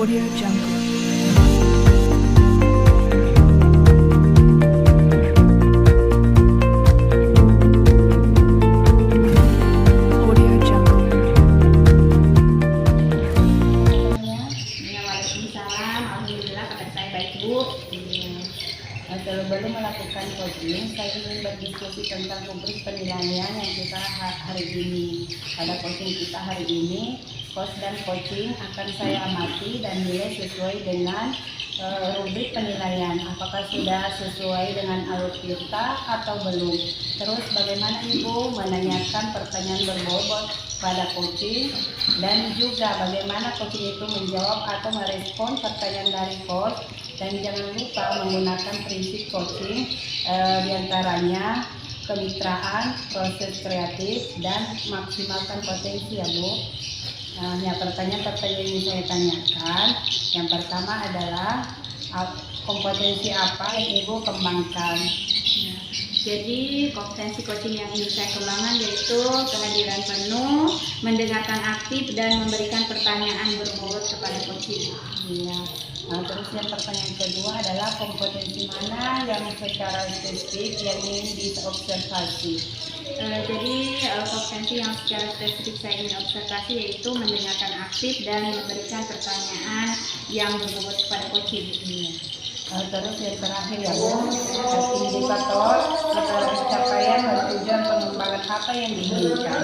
Audio Jungle. Audio Jungle. Waalaikumsalam, alhamdulillah kabar saya baik Bu. Sebelum melakukan coaching, saya ingin berdiskusi tentang rubrik penilaian yang kita hari ini. Pada coaching kita hari ini, coach dan coaching akan saya amati dan nilai sesuai dengan rubrik penilaian. Apakah sudah sesuai dengan alur kita atau belum? Terus bagaimana Ibu menanyakan pertanyaan berbobot pada coaching, dan juga bagaimana coaching itu menjawab atau merespon pertanyaan dari coach. Dan jangan lupa menggunakan prinsip coaching, diantaranya kemitraan, proses kreatif, dan maksimalkan potensi ya Bu. Nah, pertanyaan yang saya tanyakan, yang pertama adalah kompetensi apa yang Ibu kembangkan? Jadi kompetensi coaching yang ingin saya kembangkan yaitu kehadiran penuh, mendengarkan aktif, dan memberikan pertanyaan berbobot kepada coaching. Iya. Nah, terus yang pertanyaan kedua adalah kompetensi mana yang secara spesifik yang ingin diobservasi? Jadi kompetensi yang secara spesifik saya ingin observasi yaitu mendengarkan aktif dan memberikan pertanyaan yang berbobot kepada coaching. Terus yang terakhir ya Bu, indikator pencapaian dan tujuan pengembangan apa yang diinginkan?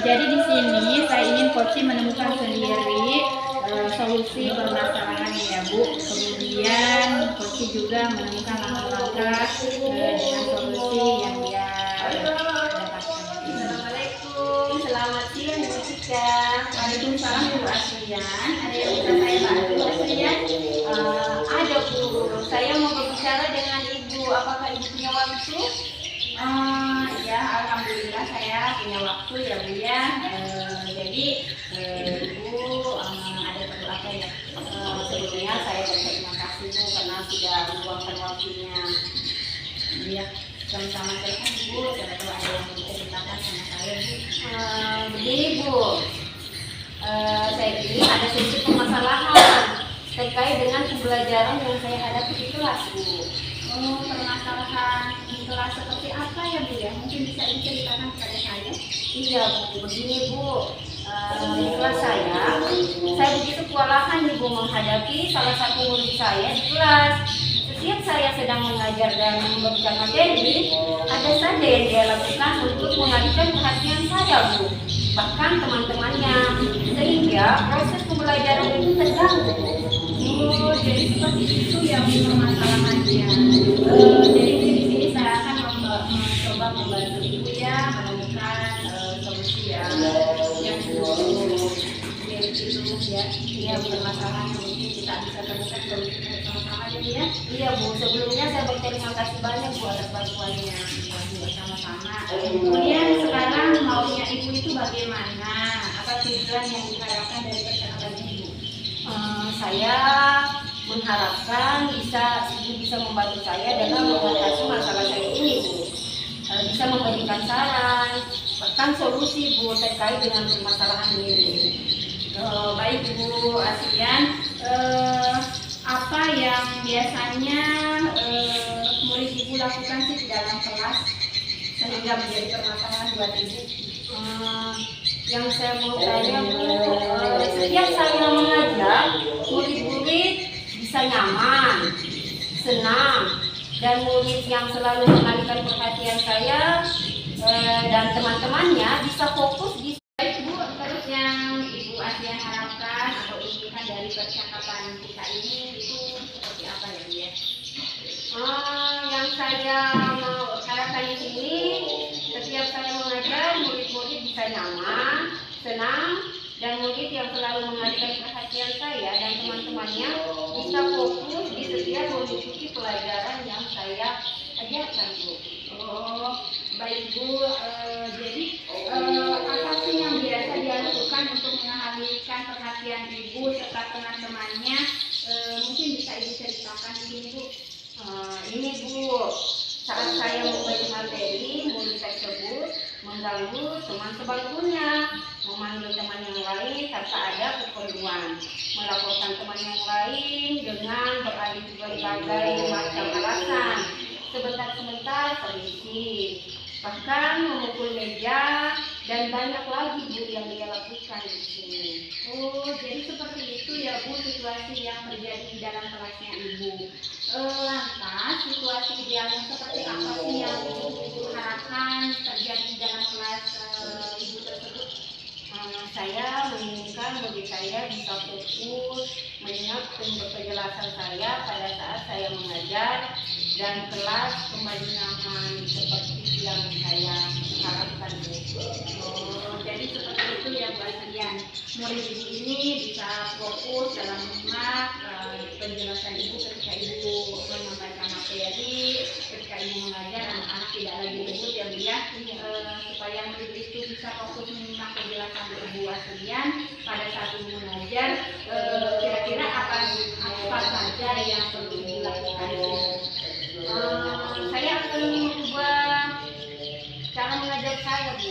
Jadi di sini saya ingin coaching menemukan sendiri solusi permasalahan ya Bu. Kemudian coaching juga menemukan langkah-langkah dengan solusi yang dia dapatkan. Assalamualaikum, selamat siang Bu Cika. Waalaikumsalam Bu Asrian. Ada yang bisa saya bantu Bu Asrian? Ada Bu, saya mau berbicara dengan Ibu. Apakah Ibu punya waktu? Ya, alhamdulillah saya punya waktu ya Bu ya. Jadi Ibu ada perlu apa ya? Sebelumnya saya berterima kasih Bu karena sudah meluangkan waktunya. Ya, sama-sama saya kan Bu. Saya tahu ada yang bisa ceritakan sama saya Bu. Begini Bu, saya ini ada sedikit permasalahan terkait dengan pembelajaran yang saya hadapi di kelas Bu. Permasalahan di kelas seperti apa ya Bu ya? Mungkin bisa diceritakan kepada saya. Iya Bu, begini Bu, di kelas saya begitu kewalahan nih Bu menghadapi salah satu murid saya di kelas. Setiap saya sedang mengajar dan memberikan materi, ada saja yang dia lakukan untuk mengalihkan perhatian saya Bu, bahkan teman-temannya, sehingga proses pembelajaran itu terganggu. Jadi seperti itu yang permasalahannya. Jadi di sini saya akan mencoba membantu Ibu ya menemukan solusi yang itu ya. Iya, permasalahan mungkin kita bisa temukan solusinya sama-sama ya. Iya Bu, sebelumnya saya berterima kasih banyak Bu atas bantuannya. Sama-sama. Kemudian sekarang maunya Ibu itu bagaimana? Apa tujuan yang diharapkan dari percakapan Ibu? Saya mengharapkan Ibu bisa membantu saya dalam mengatasi masalah saya ini Bu. Bisa memberikan saran, bahkan solusi Bu terkait dengan permasalahan ini. Baik Bu Asian, apa yang biasanya murid Ibu lakukan sih di dalam kelas sehingga menjadi permasalahan buat Ibu? Yang saya mau tanya Bu, setiap saya mengajar, murid-murid bisa nyaman, senang, dan murid yang selalu mengalihkan perhatian saya dan teman-temannya bisa fokus di. Baik Bu, terus yang Ibu Asian harapkan atau inginkan dari percakapan kita ini itu seperti apa ya Bu ya? Yang saya mau harapkan di sini, setiap saya mengajar, murid-murid bisa nyaman, senang, dan murid yang selalu mengalihkan perhatian saya dan teman-temannya bisa fokus di setiap mengikuti pelajaran yang saya ajarkan Bu. Baik Bu, jadi apa sih yang biasa dilakukan untuk mengalihkan perhatian Ibu serta teman-temannya? Mungkin bisa Ibu ceritakan di sini Bu. Ini Bu, saat saya memberi materi, murid tersebut mengganggu teman sebangkunya memanggil teman yang lain tanpa ada keperluan, melaporkan teman yang lain dengan beralih berbagai macam alasan, sebentar-sebentar permisi, bahkan memukul meja dan banyak lagi Bu yang dia lakukan di sini. Oh, jadi seperti itu ya Bu situasi yang terjadi di dalam kelasnya Ibu. Lantas situasi idealnya seperti apa sih yang Ibu harapkan terjadi di dalam kelas Ibu tersebut? Saya menginginkan bagi saya bisa fokus menyimak sumber penjelasan saya pada saat saya mengajar dan kelas kembali nyaman seperti yang saya harapkan. Jadi seperti itu ya Bu Asrian. Murid Ibu ini bisa fokus dalam menyimak penjelasan Ibu ketika Ibu menyampaikan materi, ketika Ibu mengajar anak-anak tidak lagi ribut ya Bu ya. Supaya murid itu bisa fokus menyimak penjelasan Bu Asrian pada saat Ibu mengajar, kira-kira apa saja yang perlu dilakukan? Saya akan mengubah cara mengajar saya Bu,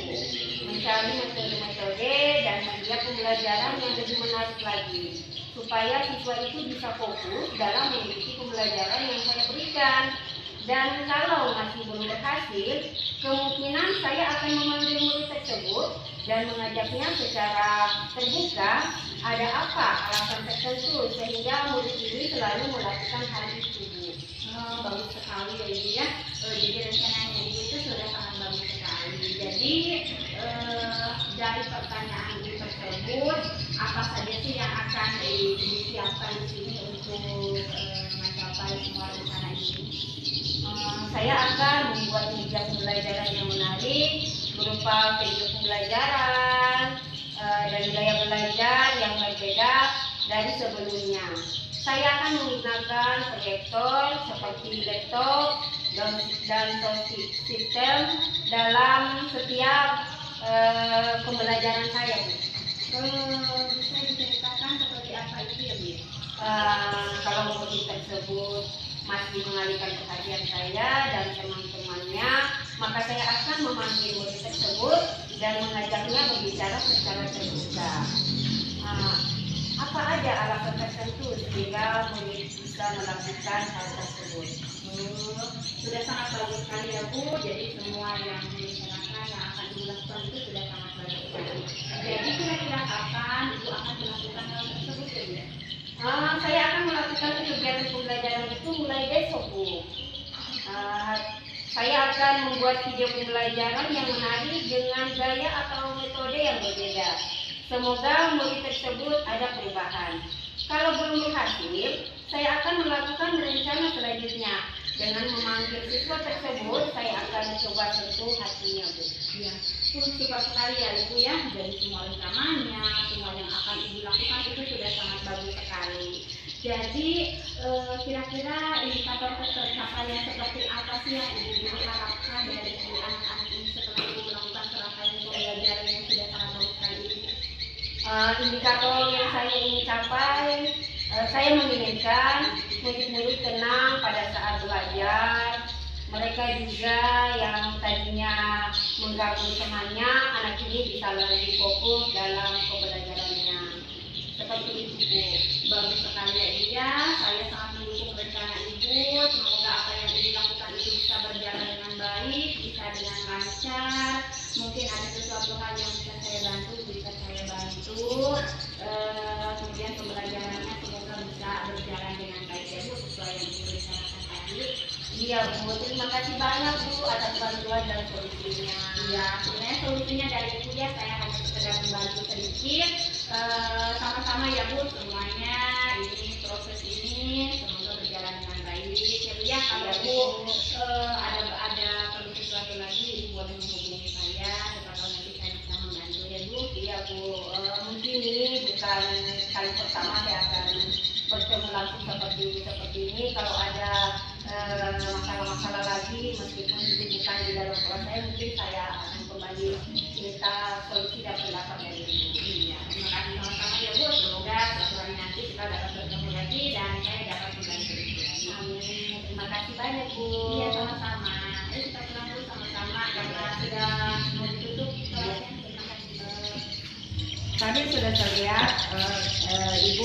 mencari metode-metode dan media pembelajaran yang lebih menarik lagi, supaya siswa itu bisa fokus dalam mengikuti pembelajaran yang saya berikan. Dan kalau masih belum berhasil, kemungkinan saya akan memanggil murid tersebut dan mengajaknya secara terbuka ada apa alasan tertentu sehingga murid ini selalu melakukan hal itu Bu. Bagus sekali ya Ibu ya. Jadi rencananya Ibu itu sudah sangat bagus sekali. Jadi dari pertanyaan Ibu tersebut, apa saja sih yang akan disiapkan di sini untuk mencapai semua rencana ini? Saya akan membuat media pembelajaran yang menarik berupa video pembelajaran dan gaya belajar yang berbeda dari sebelumnya. Saya akan menggunakan proyektor seperti laptop dan sound system dalam setiap pembelajaran saya Bu. Bisa diceritakan seperti apa itu ya Bu? Kalau murid tersebut masih mengalihkan perhatian saya dan teman-temannya, maka saya akan memanggil murid tersebut dan mengajaknya berbicara secara terbuka. Apa aja alasan tertentu sehingga murid bisa melakukan hal tersebut? Sudah sangat bagus sekali ya Bu. Jadi semua yang direncanakan yang akan dilakukan itu sudah sangat bagus sekali. Jadi kira-kira kapan Ibu akan melakukan hal tersebut ya Bu? Saya akan melakukan kegiatan pembelajaran itu mulai besok Bu. Saya akan membuat video pembelajaran yang menarik dengan gaya atau metode yang berbeda. Semoga murid tersebut ada perubahan. Kalau belum berhasil, saya akan melakukan rencana selanjutnya. Dengan memanggil siswa tersebut, saya akan coba sentuh hatinya Bu. Iya, suka sekali ya Ibu ya. Jadi semua rencananya, semua yang akan Ibu lakukan itu sudah sangat bagus sekali. Jadi kira-kira indikator pencapaian seperti apa sih yang Ibu harapkan dari anak-anak ini setelah Ibu melakukan serangkaian pembelajaran yang sudah sangat bagus sekali ini? Indikator yang saya ingin capai, saya menginginkan murid-murid tenang pada saat belajar. Mereka juga yang tadinya mengganggu temannya, anak ini bisa lebih fokus dalam pembelajarannya. Seperti itu Bu. Bagus sekali ya Ibu ya. Saya sangat mendukung rencana Ibu. Semoga apa yang Ibu lakukan itu bisa berjalan dengan baik, bisa dengan lancar. Mungkin ada sesuatu hal yang bisa saya bantu, kemudian pembelajarannya semoga bisa berjalan dengan baik ya Bu, sesuai yang Ibu rencanakan tadi. Iya Bu, terima kasih banyak Bu atas bantuan dan solusinya. Iya, sebenarnya solusinya dari Ibu ya, saya hanya sekedar membantu sedikit. Sama-sama ya Bu, semuanya ini proses ini semoga berjalan dengan baik ya Bu ya. Kalau Bu ada perlu sesuatu lagi, Ibu boleh menghubungi saya. Siapa tahu nanti saya bisa membantu ya Bu. Iya Bu, mungkin ini bukan kali pertama saya akan bertemu langsung seperti ini. Kalau ada masalah-masalah lagi, meskipun itu bukan di dalam kelas saya, mungkin saya akan kembali minta solusi dan pendapat dari Ibu. Iya, terima kasih sama-sama ya Bu. Semoga suatu hari nanti kita dapat bertemu lagi dan saya dapat membantu Ibu lagi. Amin. Terima kasih banyak Bu. Iya, sama-sama. Ayo kita pulang dulu sama-sama karena sudah mau ditutup kelasnya. Terima kasih.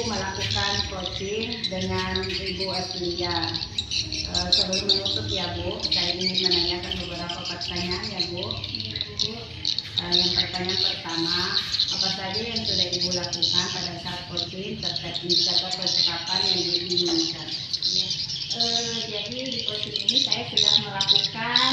melakukan coaching dengan Ibu Eslia. Sebelum menutup ya Bu, saya ingin menanyakan beberapa pertanyaan ya Bu. Yang pertanyaan pertama, apa saja yang sudah Ibu lakukan pada saat coaching terkait atau percakapan yang diinginkan? Jadi di coaching ini saya sudah melakukan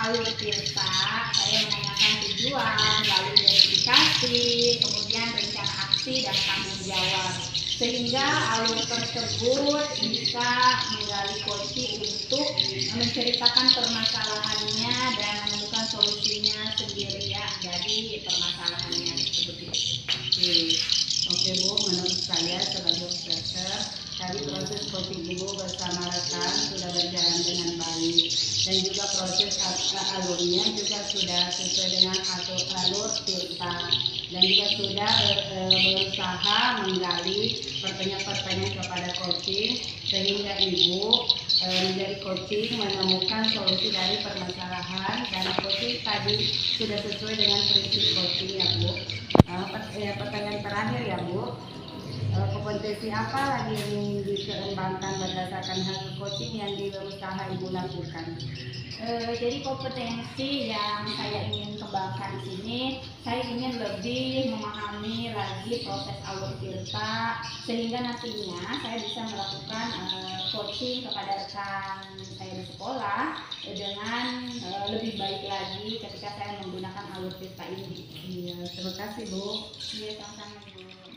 alur tirta, saya menanyakan tujuan, lalu identifikasi, kemudian rencana aksi dan tanggung jawab, sehingga alur tersebut bisa menggali coaching untuk menceritakan permasalahannya dan menemukan solusinya sendiri ya dari permasalahannya tersebut. Oke Bu, menurut saya sebagai observer, tadi proses coaching Ibu bersama rekan sudah berjalan dengan baik dan juga proses alurnya juga sudah sesuai dengan alur tirta dan juga sudah berusaha menggali pertanyaan-pertanyaan kepada coaching sehingga Ibu menjadi coaching menemukan solusi dari permasalahan dan coaching tadi sudah sesuai dengan prinsip coaching ya Bu. Pertanyaan terakhir ya Bu, kompetensi apa lagi yang ingin dikembangkan berdasarkan hasil coaching yang berusaha Ibu lakukan? Jadi kompetensi yang saya ingin kembangkan di sini, saya ingin lebih memahami lagi proses alur tirta sehingga nantinya saya bisa melakukan coaching kepada rekan saya di sekolah dengan lebih baik lagi ketika saya menggunakan alur tirta ini. Iya, terima kasih Bu. Iya, sama-sama Bu.